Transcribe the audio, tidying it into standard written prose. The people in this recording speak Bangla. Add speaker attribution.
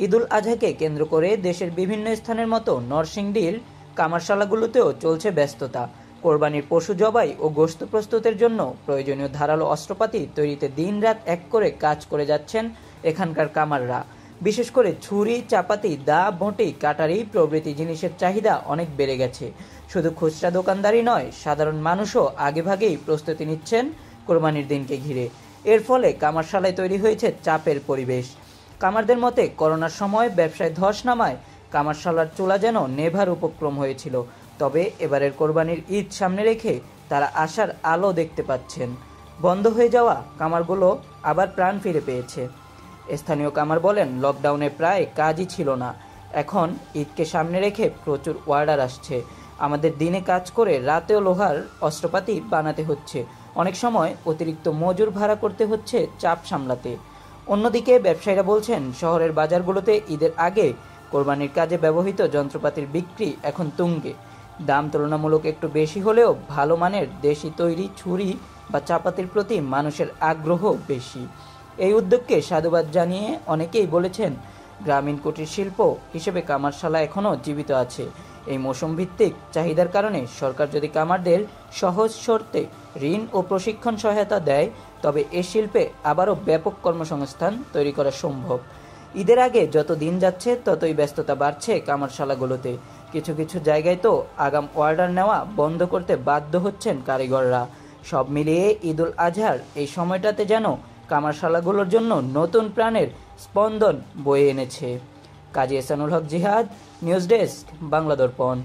Speaker 1: ঈদুল আজহাকে কেন্দ্র করে দেশের বিভিন্ন স্থানের মতো নরসিংদীর কামারশালাগুলোতেও চলছে ব্যস্ততা। কোরবানির পশু জবাই ও গোশত প্রস্তুতের জন্য প্রয়োজনীয় ধারালো অস্ত্রপাতি তৈরিতে দিনরাত এক করে কাজ করে যাচ্ছেন এখানকার কামাররা। বিশেষ করে ছুরি, চাপাতি, দা, বঁটি, কাটারি প্রভৃতি জিনিসের চাহিদা অনেক বেড়ে গেছে। শুধু খুচরা দোকানদারই নয়, সাধারণ মানুষও আগেভাগেই প্রস্তুতি নিচ্ছেন কোরবানির দিনকে ঘিরে। এর ফলে কামারশালায় তৈরি হয়েছে চাপের পরিবেশ। কামারদের মতে করোনার সময় ব্যবসায় ধস নামায় কামারশালার চুলা যেন নেভার উপক্রম হয়েছিল। তবে এবারের কোরবানির ঈদ সামনে রেখে তারা আশার আলো দেখতে পাচ্ছেন। বন্ধ হয়ে যাওয়া কামারগুলো আবার প্রাণ ফিরে পেয়েছে। স্থানীয় কামার বলেন, লকডাউনে প্রায় কাজই ছিল না। এখন ঈদকে সামনে রেখে প্রচুর অর্ডার আসছে। আমাদের দিনে কাজ করে রাতেও লোহার অস্ত্রপাতি বানাতে হচ্ছে। অনেক সময় অতিরিক্ত মজুর ভাড়া করতে হচ্ছে চাপ সামলাতে। অন্যদিকে ব্যবসায়ীরা বলছেন, শহরের বাজারগুলোতে ঈদের আগে কোরবানির কাজে ব্যবহৃত যন্ত্রপাতির বিক্রি এখন তুঙ্গে। দাম তুলনামূলক একটু বেশি হলেও ভালো মানের দেশি তৈরি ছুরি বা চাপাতির প্রতি মানুষের আগ্রহ বেশি। এই উদ্যোগকে সাধুবাদ জানিয়ে অনেকেই বলেছেন, গ্রামীণ কুটির শিল্প হিসেবে কামারশালা এখনও জীবিত আছে। এই মৌসুম ভিত্তিক চাহিদার কারণে সরকার যদি কামারদের সহজ শর্তে ঋণ ও প্রশিক্ষণ সহায়তা দেয়, তবে এ শিল্পে আবারও ব্যাপক কর্মসংস্থান তৈরি করা সম্ভব। ঈদের আগে যত দিন যাচ্ছে ততই ব্যস্ততা বাড়ছে কামারশালাগুলোতে। কিছু কিছু জায়গায় তো আগাম অর্ডার নেওয়া বন্ধ করতে বাধ্য হচ্ছেন কারিগররা। সব মিলিয়ে ঈদুল আজহার এই সময়টাতে যেন কামারশালাগুলোর জন্য নতুন প্রাণের স্পন্দন বয়ে এনেছে। কাজী এহসানুল হক জিহাদ, নিউজ ডেস্ক, বাংলা দর্পণ।